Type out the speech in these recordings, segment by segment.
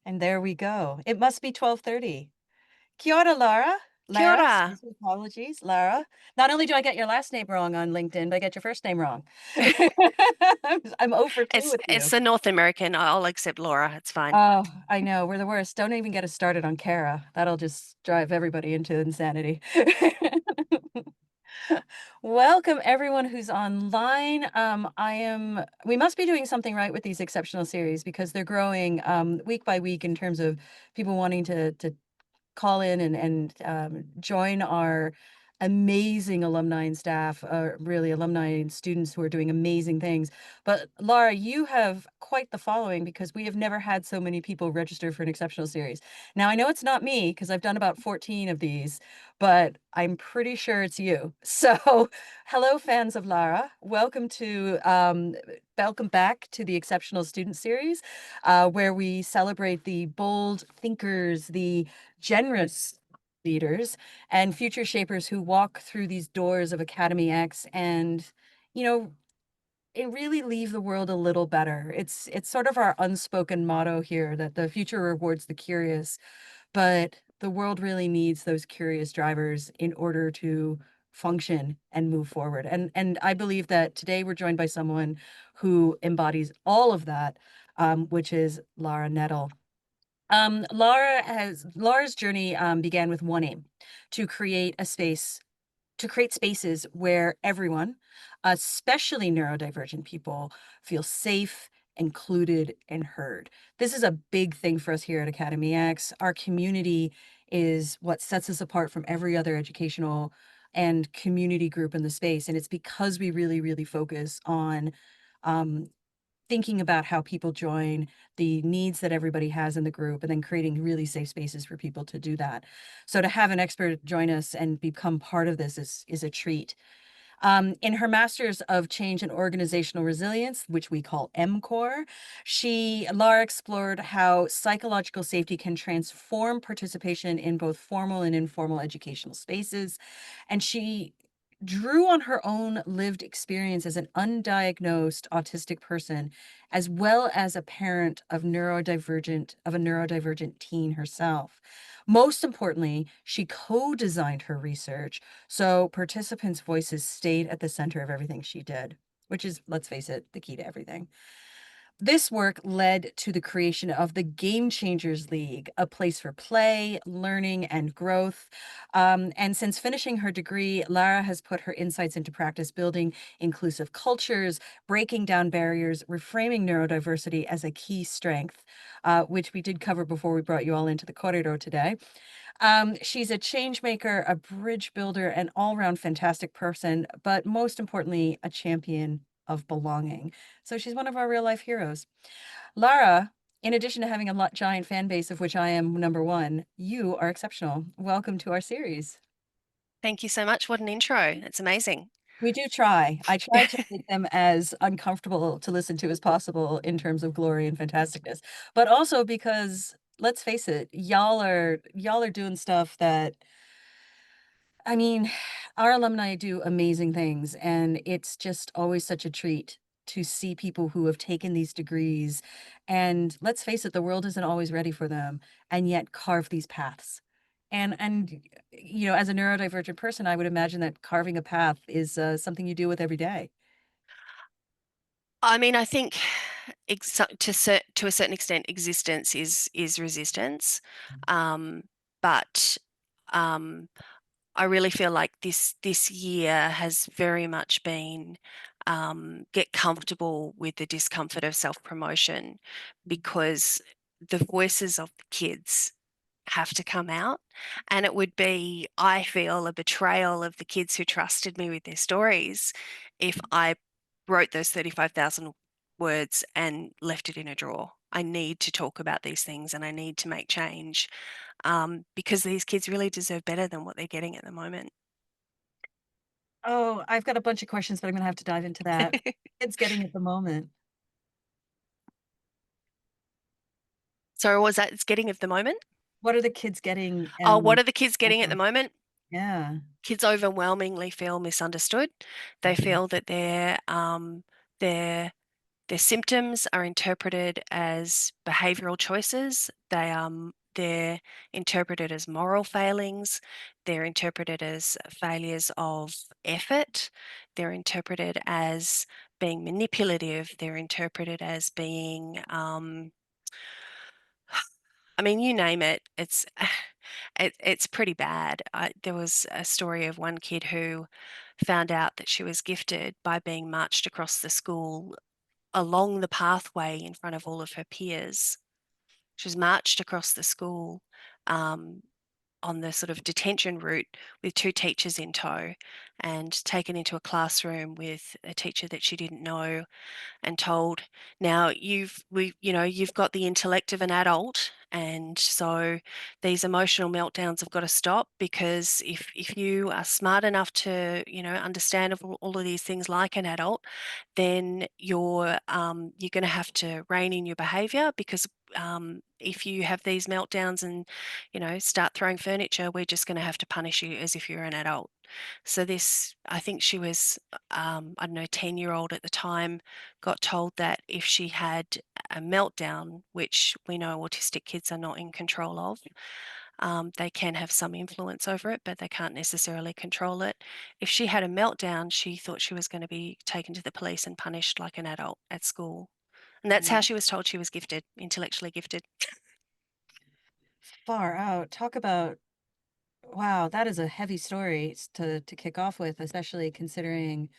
And there we go. It must be 12:30. Kia ora, Lara. Kia Lara, ora. excuse me, apologies, Lara. Not only do I get your last name wrong on LinkedIn, but I get your first name wrong. I'm 0 for 2 with It's you. the North American. I'll accept Laura. It's fine. Oh, I know, we're the worst. Don't even get us started on Kara. That'll just drive everybody into insanity. Welcome everyone who's online. We must be doing something right with these exceptional series because they're growing week by week in terms of people wanting to call in and join our amazing alumni and staff, really alumni and students who are doing amazing things. But Laura, you have quite the following because we have never had so many people register for an exceptional series. Now, I know it's not me because I've done about 14 of these, but I'm pretty sure it's you. So, hello, fans of Lara. Welcome back to the Exceptional Student Series, where we celebrate the bold thinkers, the generous leaders and future shapers who walk through these doors of Academy X and, you know, it really leave the world a little better. It's sort of our unspoken motto here that the future rewards the curious, but the world really needs those curious drivers in order to function and move forward. And I believe that today we're joined by someone who embodies all of that, which is Lara Nettle. Laura's journey began with one aim, to create a space, to create spaces where everyone, especially neurodivergent people, feel safe, included, and heard. This is a big thing for us here at Academy X. Our community is what sets us apart from every other educational and community group in the space. And it's because we really, really focus on um, thinking about how people join, the needs that everybody has in the group, and then creating really safe spaces for people to do that. So to have an expert join us and become part of this is a treat. In her Master's of Change and Organizational Resilience, which we call MCORE, Laura explored how psychological safety can transform participation in both formal and informal educational spaces. And she drew on her own lived experience as an undiagnosed autistic person, as well as a parent of a neurodivergent teen herself. Most importantly, she co-designed her research so participants' voices stayed at the center of everything she did, which is, let's face it, the key to everything. This work led to the creation of the Game Changers League, a place for play, learning, and growth. And since finishing her degree, Lara has put her insights into practice building inclusive cultures, breaking down barriers, reframing neurodiversity as a key strength, which we did cover before we brought you all into the corridor today. She's a change maker, a bridge builder, an all-round fantastic person, but most importantly, a champion of belonging. So she's one of our real life heroes. Lara, in addition to having a giant fan base of which I am number one, you are exceptional. Welcome to our series. Thank you so much. What an intro. It's amazing. We do try. I try to make them as uncomfortable to listen to as possible in terms of glory and fantasticness, but also because let's face it, y'all are doing stuff that I mean, our alumni do amazing things, and it's just always such a treat to see people who have taken these degrees, and let's face it, the world isn't always ready for them, and yet carve these paths. As a neurodivergent person, I would imagine that carving a path is something you deal with every day. I mean, I think to a certain extent, existence is resistance, um, but um, I really feel like this year has very much been get comfortable with the discomfort of self-promotion because the voices of the kids have to come out. And it would be, I feel, a betrayal of the kids who trusted me with their stories if I wrote those 35,000 words and left it in a drawer. I need to talk about these things and I need to make change because these kids really deserve better than what they're getting at the moment. Oh, I've got a bunch of questions, but I'm gonna have to dive into that. It's getting at the moment. So, what was that? It's getting at the moment. What are the kids getting? Oh, what are the kids getting at the moment? Yeah. Kids overwhelmingly feel misunderstood. They feel that they're Their symptoms are interpreted as behavioral choices. They're interpreted as moral failings. They're interpreted as failures of effort. They're interpreted as being manipulative. They're interpreted as being, I mean, you name it. It's pretty bad. There was a story of one kid who found out that she was gifted by being marched across the school along the pathway in front of all of her peers. She was marched across the school um, on the sort of detention route with two teachers in tow and taken into a classroom with a teacher that she didn't know and told, now you've got the intellect of an adult, and so these emotional meltdowns have got to stop, because if you are smart enough to understand all of these things like an adult, then you're going to have to rein in your behavior, because if you have these meltdowns and start throwing furniture, we're just going to have to punish you as if you're an adult. So this, I think she was, I don't know, 10-year-old at the time, got told that if she had a meltdown, which we know autistic kids are not in control of, they can have some influence over it, but they can't necessarily control it. If she had a meltdown, she thought she was going to be taken to the police and punished like an adult at school. And that's how Mm. she was told she was gifted, intellectually gifted. Far out. Talk about, wow, that is a heavy story to kick off with, especially considering,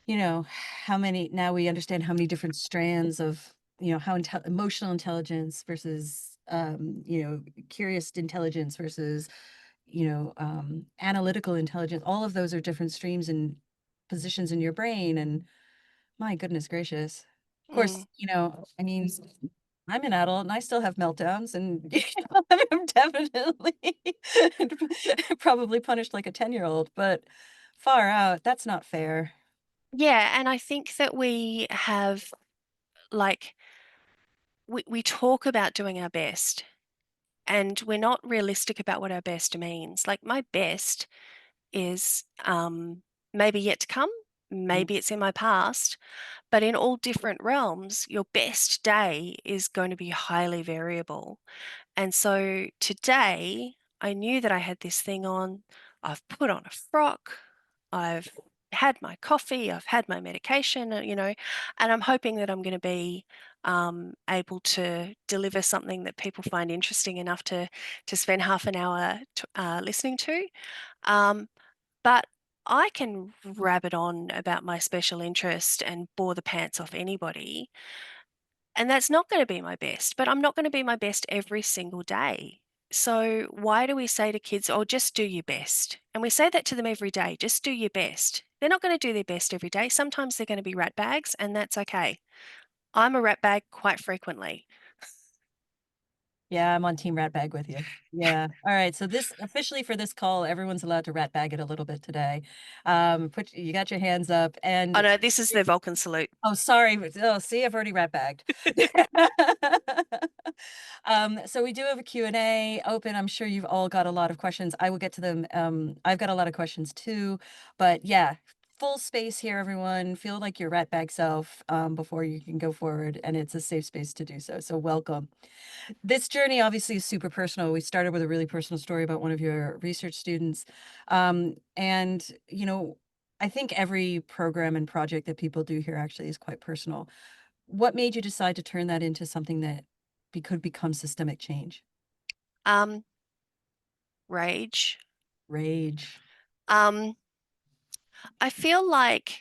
how many, now we understand how many different strands of, how emotional intelligence versus, curious intelligence versus, analytical intelligence. All of those are different streams and positions in your brain. And my goodness gracious. Of Mm. course, I mean, I'm an adult and I still have meltdowns, and I'm definitely probably punished like a 10-year-old, but far out. That's not fair. Yeah, and I think that we have, like, we talk about doing our best, and we're not realistic about what our best means. Like, my best is maybe yet to come, Mm. maybe it's in my past, but in all different realms, your best day is going to be highly variable. And so today, I knew that I had this thing on. I've put on a frock. I've had my coffee. I've had my medication, and I'm hoping that I'm going to be able to deliver something that people find interesting enough to spend half an hour listening to. Um, but I can rabbit on about my special interest and bore the pants off anybody, and that's not going to be my best, but I'm not going to be my best every single day. So why do we say to kids, oh, just do your best? And we say that to them every day, just do your best. They're not going to do their best every day. Sometimes they're going to be rat bags, and that's okay. I'm a rat bag quite frequently. Yeah, I'm on Team Rat Bag with you. Yeah. All right. So this officially for this call, everyone's allowed to rat bag it a little bit today. You got your hands up Oh and no, this is the Vulcan salute. oh, sorry. Oh, see, I've already rat bagged. So we do have a Q&A open. I'm sure you've all got a lot of questions. I will get to them. I've got a lot of questions too, but yeah, full space here, everyone. Feel like your rat bag self before you can go forward, and it's a safe space to do so. So welcome. This journey obviously is super personal. We started with a really personal story about one of your research students. And, I think every program and project that people do here actually is quite personal. What made you decide to turn that into something that could become systemic change? Um, Rage. Rage. Um, I feel like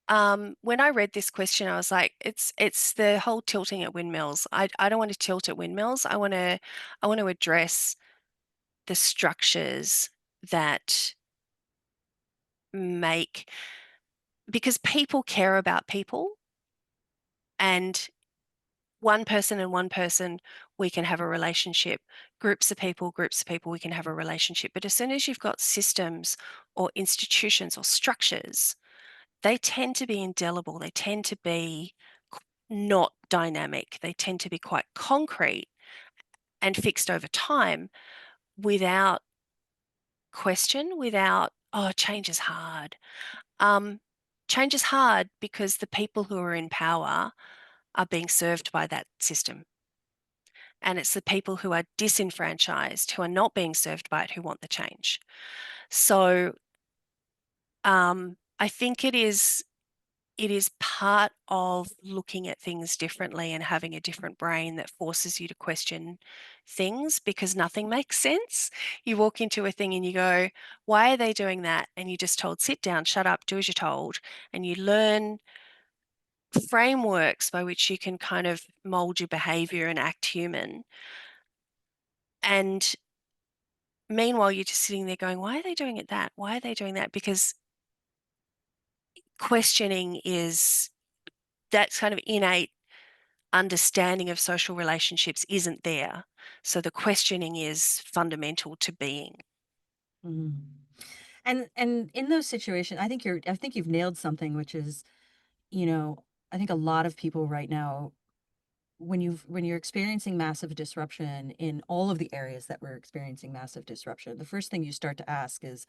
when I read this question, I was like, it's the whole tilting at windmills. I don't want to tilt at windmills. I want to address the structures that make, because people care about people, and one person and one person, we can have a relationship. Groups of people, we can have a relationship. But as soon as you've got systems or institutions or structures, they tend to be indelible. They tend to be not dynamic. They tend to be quite concrete and fixed over time, without question, without, oh, change is hard. Um, change is hard because the people who are in power are being served by that system. And it's the people who are disenfranchised, who are not being served by it, who want the change. So I think it is part of looking at things differently and having a different brain that forces you to question things because nothing makes sense. You walk into a thing and you go, why are they doing that? And you're just told, sit down, shut up, do as you're told. And you learn frameworks by which you can kind of mold your behavior and act human. And meanwhile, you're just sitting there going, why are they doing it that? Why are they doing that? Because questioning is that kind of innate understanding of social relationships isn't there. So the questioning is fundamental to being. Mhm. And in those situations, I think you've nailed something, which is, you know, I think a lot of people right now, when you're experiencing massive disruption in all of the areas that we're experiencing massive disruption, the first thing you start to ask is,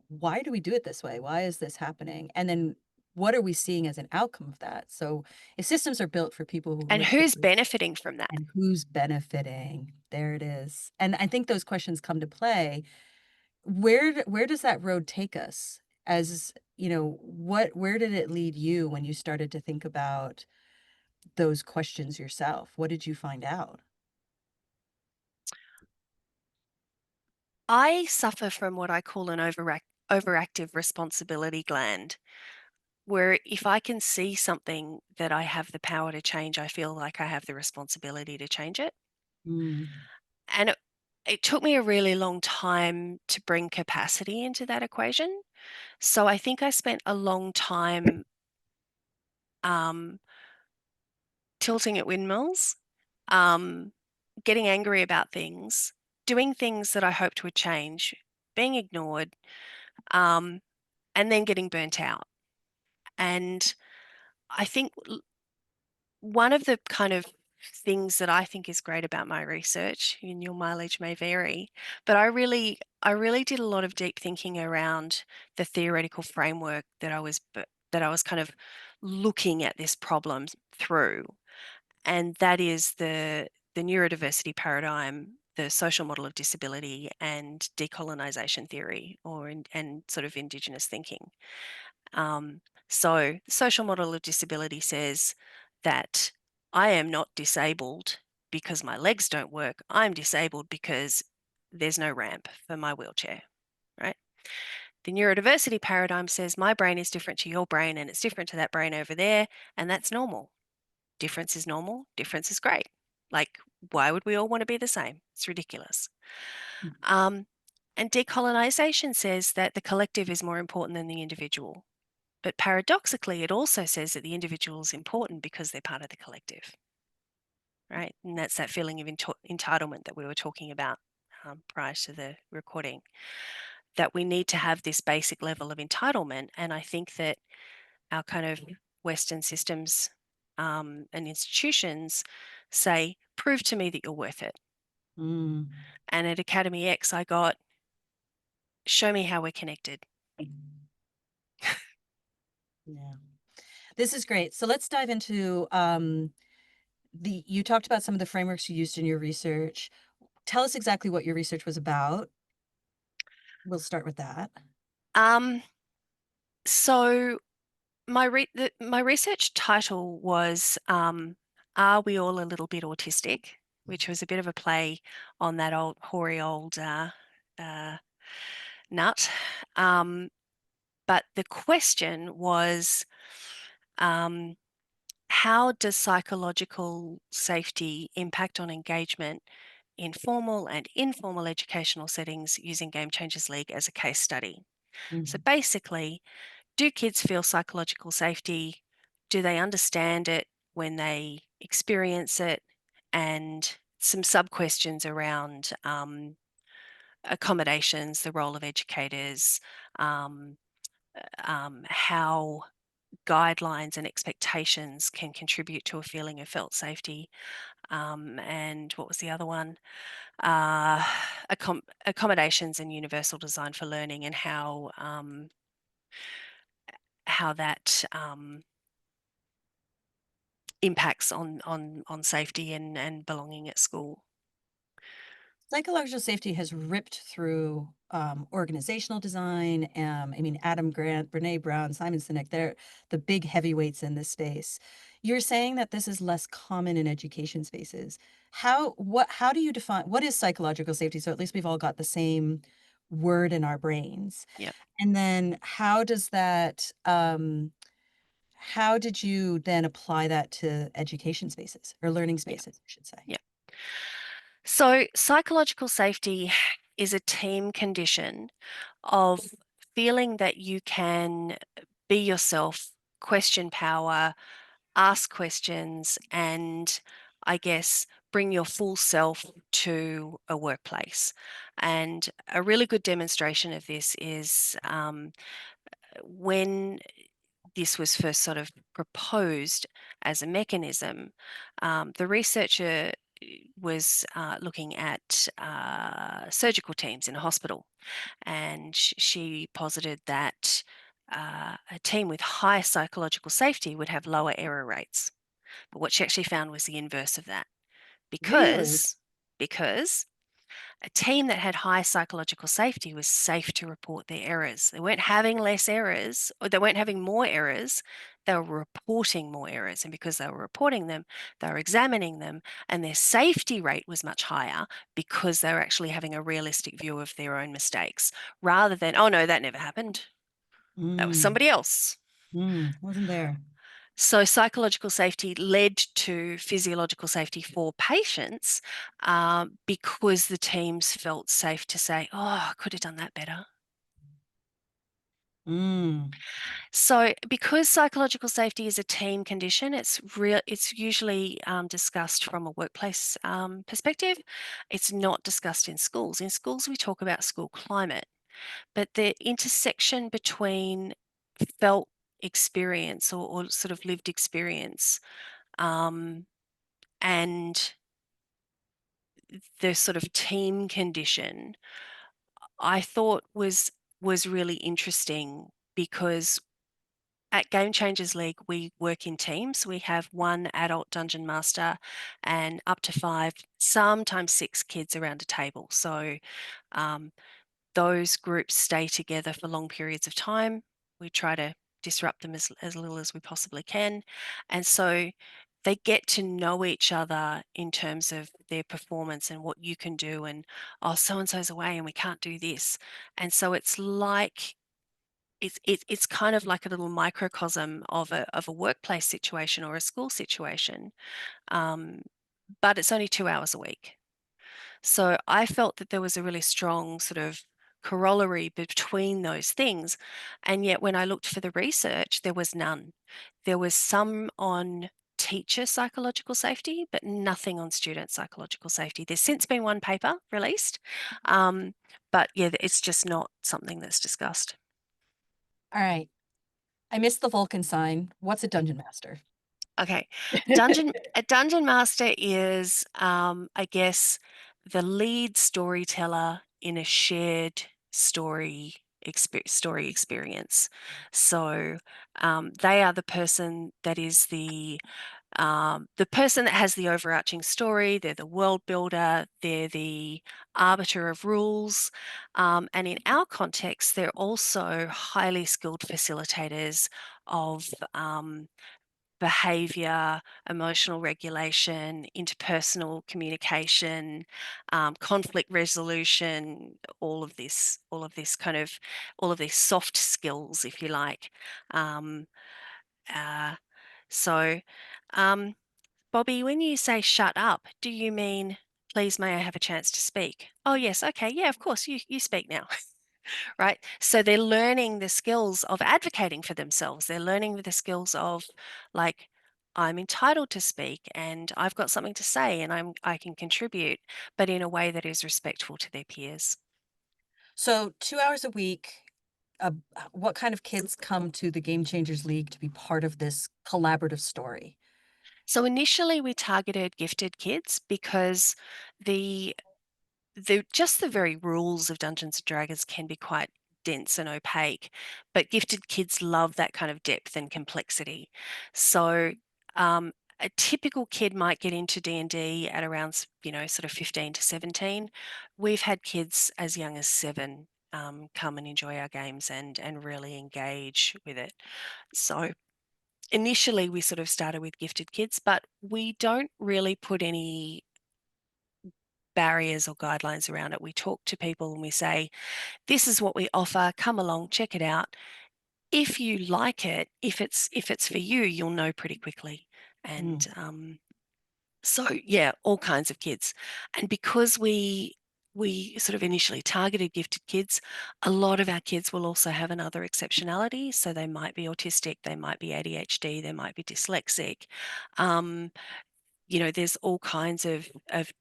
why do we do it this way? Why is this happening? And then what are we seeing as an outcome of that? So if systems are built for people who And live who's different, benefiting from that? and who's benefiting? There it is. And I think those questions come to play. Where does that road take us? As where did it lead you when you started to think about those questions yourself? What did you find out? I suffer from what I call an overactive responsibility gland, where if I can see something that I have the power to change, I feel like I have the responsibility to change it. Mm, And it took me a really long time to bring capacity into that equation. So I think I spent a long time um, tilting at windmills, um, getting angry about things, doing things that I hoped would change, being ignored, um, and then getting burnt out. And I think one of the kind of things that I think is great about my research, and your mileage may vary, but I really did a lot of deep thinking around the theoretical framework that I was kind of looking at this problem through, and that is the neurodiversity paradigm, the social model of disability, and decolonization theory, and sort of Indigenous thinking. So, the social model of disability says that I am not disabled because my legs don't work. I'm disabled because there's no ramp for my wheelchair, right? The neurodiversity paradigm says my brain is different to your brain and it's different to that brain over there, and that's normal. Difference is normal, difference is great. Like, why would we all want to be the same? It's ridiculous. Um, and decolonization says that the collective is more important than the individual. But paradoxically, it also says that the individual is important because they're part of the collective, right? And that's that feeling of entitlement that we were talking about prior to the recording, that we need to have this basic level of entitlement. And I think that our kind of Western systems and institutions say, prove to me that you're worth it. mm. And at Academy X, I got, show me how we're connected. Yeah. This is great. So let's dive into the you talked about some of the frameworks you used in your research. Tell us exactly what your research was about. We'll start with that. Um, so my research title was "Are We All a Little Bit Autistic?" which was a bit of a play on that old hoary old uh, nut. Um, but the question was, um, how does psychological safety impact on engagement in formal and informal educational settings using Game Changers League as a case study? So Mhm. basically, do kids feel psychological safety? Do they understand it when they experience it? And some sub questions around accommodations, the role of educators, um, how guidelines and expectations can contribute to a feeling of felt safety. And what was the other one? Uh, accommodations and universal design for learning, and impacts on safety and belonging at school. Psychological safety has ripped through organizational design. I mean, Adam Grant, Brene Brown, Simon Sinek, they're the big heavyweights in this space. You're saying that this is less common in education spaces. How do you define what is psychological safety? So at least we've all got the same word in our brains. Yep. And then how did you then apply that to education spaces or learning Yep. spaces, I should say? Yep. So psychological safety is a team condition of feeling that you can be yourself, question power, ask questions, and I guess bring your full self to a workplace. And a really good demonstration of this is when this was first sort of proposed as a mechanism, the researcher was looking at surgical teams in a hospital, and she posited that a team with high psychological safety would have lower error rates. But what she actually found was the inverse of that, Really? because a team that had high psychological safety was safe to report their errors. They weren't having less errors, or they weren't having more errors. They were reporting more errors. And because they were reporting them, they were examining them, and their safety rate was much higher because they were actually having a realistic view of their own mistakes rather than, oh no, that never happened. That was Mm, somebody else. wasn't there. So psychological safety led to physiological safety for patients because the teams felt safe to say, "Oh, I could have done that better." Mm, So, because psychological safety is a team condition, it's usually discussed from a workplace perspective. It's not discussed in schools. In schools, we talk about school climate, but the intersection between felt experience or sort of lived experience um, and the sort of team condition, I thought was really interesting because at Game Changers League, we work in teams. We have one adult dungeon master and up to five, sometimes six kids around a table. So um, those groups stay together for long periods of time. We try to disrupt them as little as we possibly can. And so they get to know each other in terms of their performance and what you can do. And, oh, so and so's away and we can't do this. And so it's like, it's kind of like a little microcosm of a workplace situation or a school situation, um, but it's only 2 hours a week. So I felt that there was a really strong sort of corollary between those things. And yet, when I looked for the research, there was none. There was some on teacher psychological safety, but nothing on student psychological safety. There's since been one paper released, but yeah, it's just not something that's discussed. all right. I missed the Vulcan sign. What's a dungeon master? Okay. A dungeon master is, I guess, the lead storyteller in a shared story experience. So they are the person that is the person that has the overarching story. They're the world builder. They're the arbiter of rules. And in our context, they're also highly skilled facilitators of behavior, emotional regulation, interpersonal communication, conflict resolution, all of these soft skills, if you like. Um, uh, so, um, Bobby, when you say shut up, do you mean please may I have a chance to speak? Oh yes, okay, yeah, of course, you speak now. Right? So they're learning the skills of advocating for themselves. They're learning the skills of like, I'm entitled to speak and I've got something to say and I can contribute, but in a way that is respectful to their peers. So 2 hours a week. What kind of kids come to the Game Changers League to be part of this collaborative story? So initially we targeted gifted kids because the just the very rules of Dungeons and Dragons can be quite dense and opaque, but gifted kids love that kind of depth and complexity. So a typical kid might get into D&D at around, sort of 15 to 17. We've had kids as young as 7 come and enjoy our games and really engage with it. So initially we sort of started with gifted kids, but we don't really put any barriers or guidelines around it. We talk to people and we say, this is what we offer, come along, check it out. If you like it, if it's for you, you'll know pretty quickly. And so yeah, all kinds of kids. And because we sort of initially targeted gifted kids, a lot of our kids will also have another exceptionality. So they might be autistic, they might be ADHD, they might be dyslexic. There's all kinds of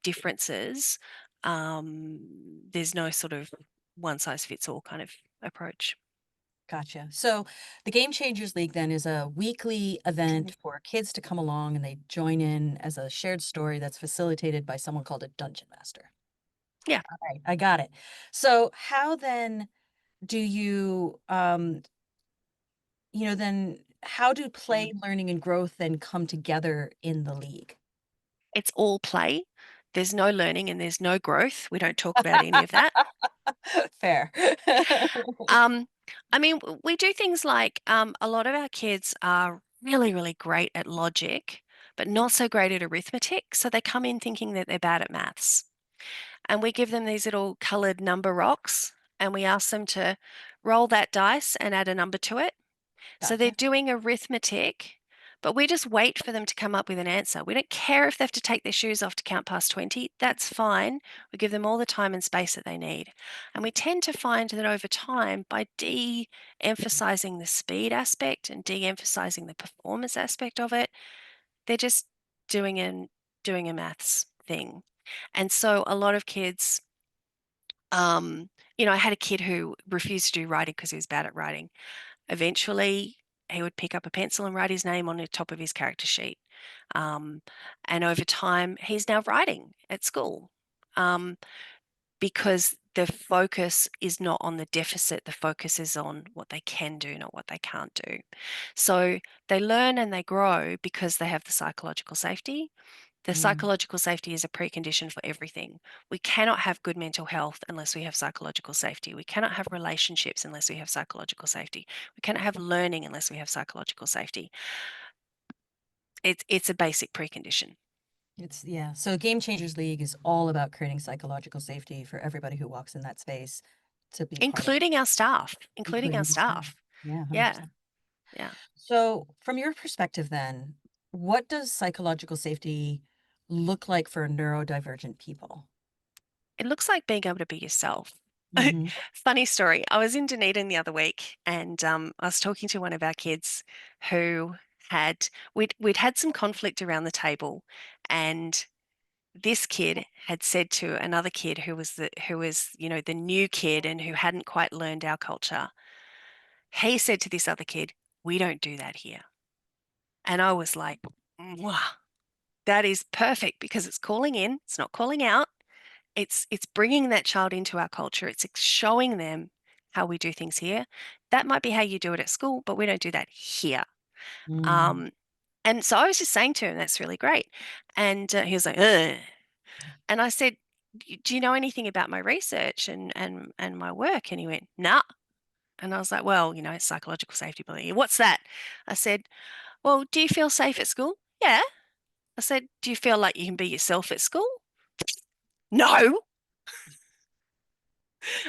differences. There's no sort of one size fits all kind of approach. Gotcha. So the Game Changers League then is a weekly event for kids to come along and they join in as a shared story that's facilitated by someone called a dungeon master. Yeah. All right, I got it. So how then do you then how do play, learning, and growth then come together in the league? It's all play. There's no learning and there's no growth. We don't talk about any of that. Fair. Um, I mean, we do things like a lot of our kids are really, really great at logic, but not so great at arithmetic. So they come in thinking that they're bad at maths. And we give them these little colored number rocks and we ask them to roll that dice and add a number to it. So they're Gotcha. doing arithmetic, but we just wait for them to come up with an answer. We don't care if they have to take their shoes off to count past 20. That's fine. We give them all the time and space that they need. And we tend to find that over time, by de emphasizing the speed aspect and de emphasizing the performance aspect of it, they're just doing doing a maths thing. And so a lot of kids, I had a kid who refused to do writing because he was bad at writing. Eventually, he would pick up a pencil and write his name on the top of his character sheet. And over time, he's now writing at school because the focus is not on the deficit. The focus is on what they can do, not what they can't do. So they learn and they grow because they have the psychological safety. The Mm. psychological safety is a precondition for everything. We cannot have good mental health unless we have psychological safety. We cannot have relationships unless we have psychological safety. We cannot have learning unless we have psychological safety. It's a basic precondition. Yeah. So Game Changers League is all about creating psychological safety for everybody who walks in that space to be part of, Including our staff, including our including the staff. staff. Yeah, Yeah, 100%. yeah. So from your perspective then, what does psychological safety look like for neurodivergent people? It looks like being able to be yourself. Hmm. Funny story. I was in Dunedin the other week and I was talking to one of our kids who we'd had some conflict around the table, and this kid had said to another kid who was the new kid and who hadn't quite learned our culture. He said to this other kid, "We don't do that here." And I was like, "Mwah, that is perfect because it's calling in, it's not calling out. It's bringing that child into our culture. It's showing them how we do things here. That might be how you do it at school, but we don't do that here." Mm. Um, and so I was just saying to him, "That's really great." And he was like, "Ugh." And I said, "Do you know anything about my research and my work?" And he went, "Nah." And I was like, "Well, it's psychological safety bullying. What's that?" I said, "Well, do you feel safe at school?" "Yeah." I said, "Do you feel like you can be yourself at school?" "No."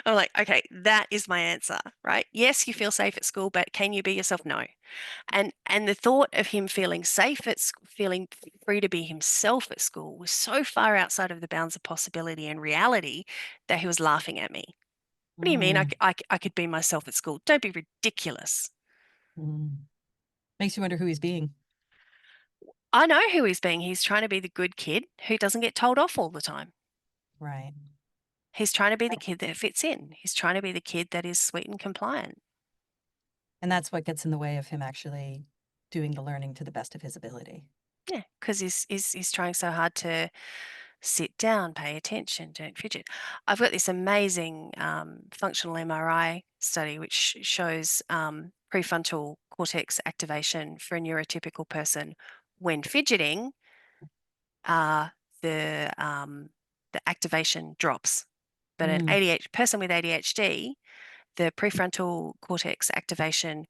I'm like, "Okay, that is my answer, right? Yes, you feel safe at school, but can you be yourself?" "No." And the thought of him feeling safe feeling free to be himself at school was so far outside of the bounds of possibility and reality that he was laughing at me. "What do you mean Mm. I could be myself at school? Don't be ridiculous." Mm. Makes you wonder who he's being. I know who he's being. He's trying to be the good kid who doesn't get told off all the time. Right. He's trying to be the kid that fits in. He's trying to be the kid that is sweet and compliant. And that's what gets in the way of him actually doing the learning to the best of his ability. Yeah, because he's trying so hard to sit down, pay attention, don't fidget. I've got this amazing functional MRI study which shows prefrontal cortex activation for a neurotypical person when fidgeting. Uh, the activation drops, but an Mm. ADHD person with ADHD, the prefrontal cortex activation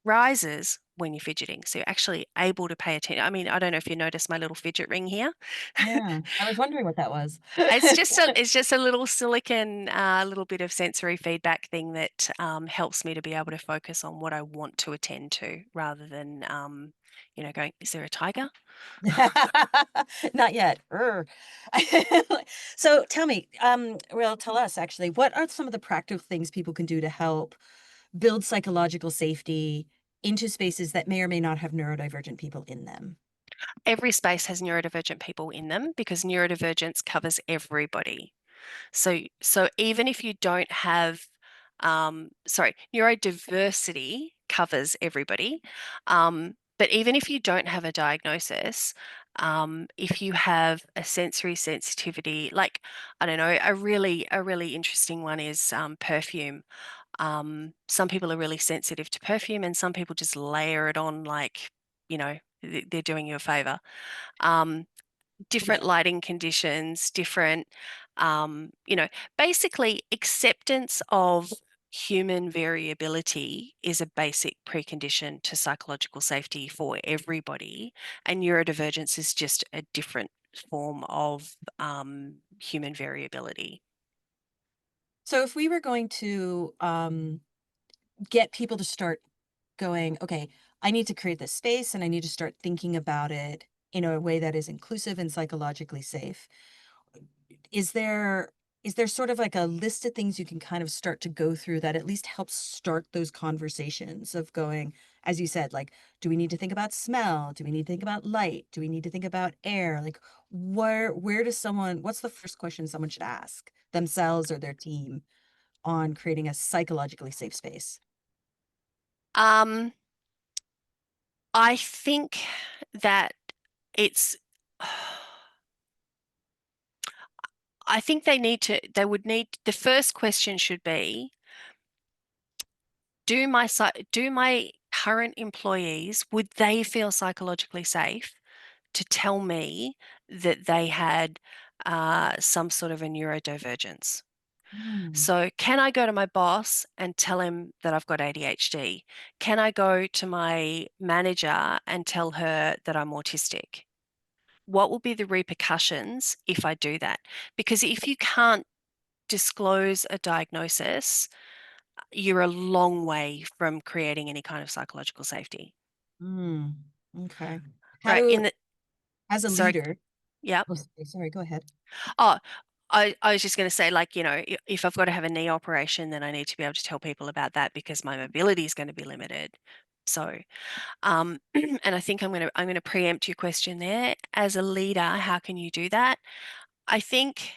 rises when you're fidgeting. So you're actually able to pay attention. I mean, I don't know if you noticed my little fidget ring here. Yeah, I was wondering what that was. It's just a little silicon, little bit of sensory feedback thing that helps me to be able to focus on what I want to attend to rather than, going, is there a tiger? Not yet. Urgh. So tell me, well, tell us actually, what are some of the practical things people can do to help build psychological safety into spaces that may or may not have neurodivergent people in them? Every space has neurodivergent people in them because neurodivergence covers everybody. So even if you don't have, neurodiversity covers everybody. But even if you don't have a diagnosis, if you have a sensory sensitivity, like, I don't know, a really interesting one is perfume. Some people are really sensitive to perfume, and some people just layer it on like, they're doing you a favor. Um, Different lighting conditions, different, um, you know, basically acceptance of human variability is a basic precondition to psychological safety for everybody. And neurodivergence is just a different form of human variability. So if we were going to get people to start going, okay, I need to create this space and I need to start thinking about it in a way that is inclusive and psychologically safe. Is there is there sort of like a list of things you can kind of start to go through that at least helps start those conversations of going, as you said, like, do we need to think about smell? Do we need to think about light? Do we need to think about air? Like, where does someone, what's the first question someone should ask themselves or their team on creating a psychologically safe space? Um, I think that it's, I think the first question should be, do my current employees, would they feel psychologically safe to tell me that they had some sort of a neurodivergence? Mm, So, can I go to my boss and tell him that I've got ADHD? Can I go to my manager and tell her that I'm autistic? What will be the repercussions if I do that? Because if you can't disclose a diagnosis, you're a long way from creating any kind of psychological safety, mm, okay. How right? do, as a Sorry, leader, yeah. oh, sorry, go ahead. Oh, I was just going to say, like, if I've got to have a knee operation, then I need to be able to tell people about that because my mobility is going to be limited. So, and I think I'm going to preempt your question there. As a leader, how can you do that? I think,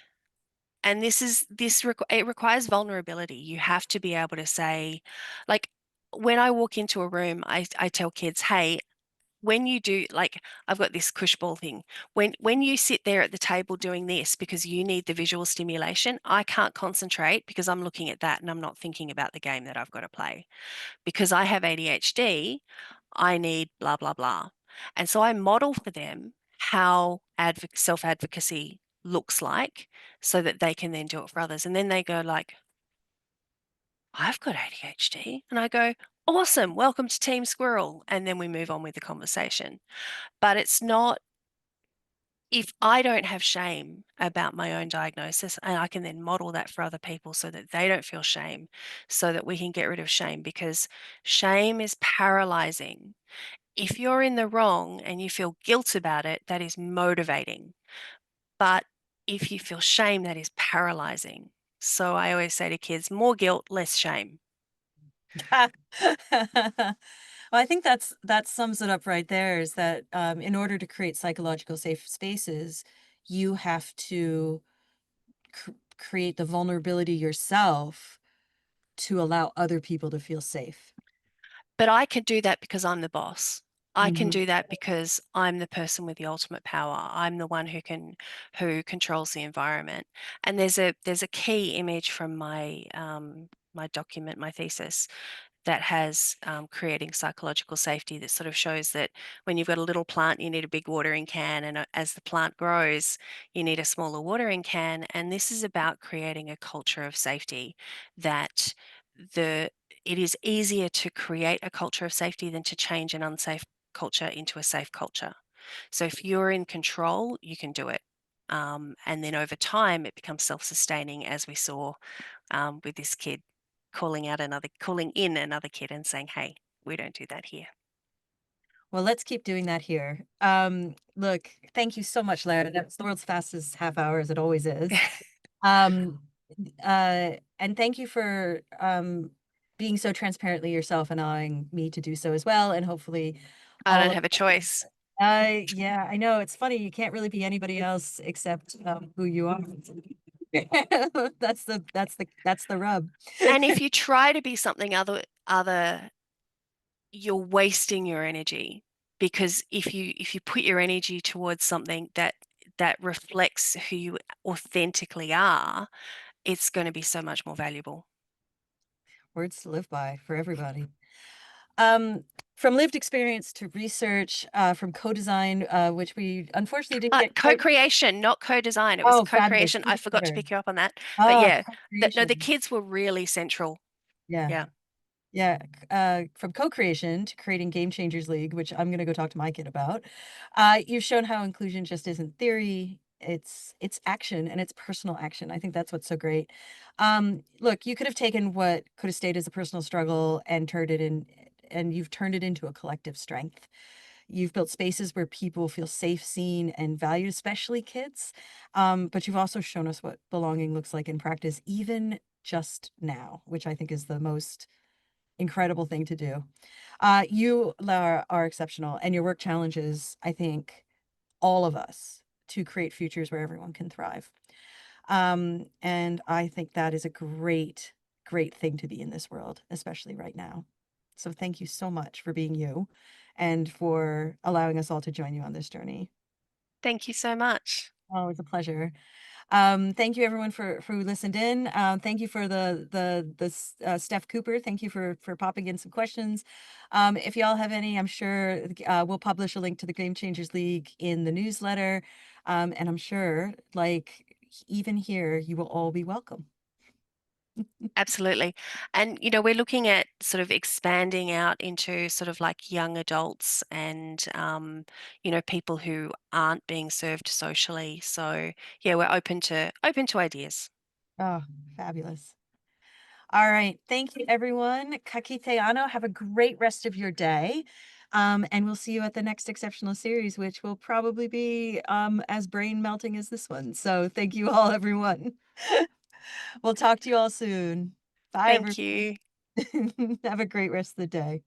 and it requires vulnerability. You have to be able to say, like, when I walk into a room, I tell kids, hey, when you do, like, I've got this cush ball thing. When you sit there at the table doing this because you need the visual stimulation, I can't concentrate because I'm looking at that and I'm not thinking about the game that I've got to play. Because I have ADHD, I need blah blah blah. And so I model for them how self-advocacy looks like so that they can then do it for others. And then they go like, I've got ADHD. And I go, awesome, welcome to Team Squirrel. And then we move on with the conversation. But it's not, if I don't have shame about my own diagnosis, and I can then model that for other people so that they don't feel shame, so that we can get rid of shame, because shame is paralyzing. If you're in the wrong and you feel guilt about it, that is motivating. But if you feel shame, that is paralyzing. So I always say to kids, more guilt, less shame. Well, I think that sums it up right there is that in order to create psychological safe spaces, you have to create the vulnerability yourself to allow other people to feel safe. But I can do that because I'm the boss. I can Mhm. do that because I'm the person with the ultimate power. I'm the one who controls the environment. And there's a key image from my document, my thesis, that has creating psychological safety, that sort of shows that when you've got a little plant, you need a big watering can, and as the plant grows, you need a smaller watering can. And this is about creating a culture of safety, that the it is easier to create a culture of safety than to change an unsafe culture into a safe culture. So if you're in control, you can do it. And then over time, it becomes self-sustaining, as we saw with this kid calling in another kid and saying, "Hey, we don't do that here." Well, let's keep doing that here. Look, thank you so much, Lara. That's the world's fastest half hour, as it always is. Um, and thank you for being so transparently yourself and allowing me to do so as well. And hopefully, I all don't of have a choice. yeah, I know it's funny. You can't really be anybody else except who you are. That's the rub. And if you try to be something other, you're wasting your energy, because if you put your energy towards something that reflects who you authentically are, it's going to be so much more valuable. Words to live by for everybody. Um, from lived experience to research, from co-design, which we unfortunately didn't get quite. Co-creation, not co-design. It was Oh, fabulous. co-creation. I Even forgot to better. pick you up on that. But Oh, yeah, no, the co-creation. kids were really central. Yeah. Yeah. Yeah, from co-creation to creating Game Changers League, which I'm gonna go talk to my kid about. You've shown how inclusion just isn't theory, it's action and it's personal action. I think that's what's so great. Look, you could have taken what could have stayed as a personal struggle and you've turned it into a collective strength. You've built spaces where people feel safe, seen, and valued, especially kids. But you've also shown us what belonging looks like in practice, even just now, which I think is the most incredible thing to do. You, Laura, are exceptional, and your work challenges, I think, all of us to create futures where everyone can thrive. And I think that is a great, great thing to be in this world, especially right now. So thank you so much for being you and for allowing us all to join you on this journey. Thank you so much. Oh, it's a pleasure. Thank you everyone for who listened in. Thank you for Steph Cooper. Thank you for popping in some questions. If y'all have any, I'm sure we'll publish a link to the Game Changers League in the newsletter. And I'm sure, like even here, you will all be welcome. Absolutely. And, we're looking at sort of expanding out into sort of like young adults and, people who aren't being served socially. So yeah, we're open to ideas. Oh, fabulous. All right. Thank you, everyone. Kakiteano. Have a great rest of your day. And we'll see you at the next exceptional series, which will probably be as brain melting as this one. So thank you all, everyone. We'll talk to you all soon. Bye, Thank everyone. you. Have a great rest of the day.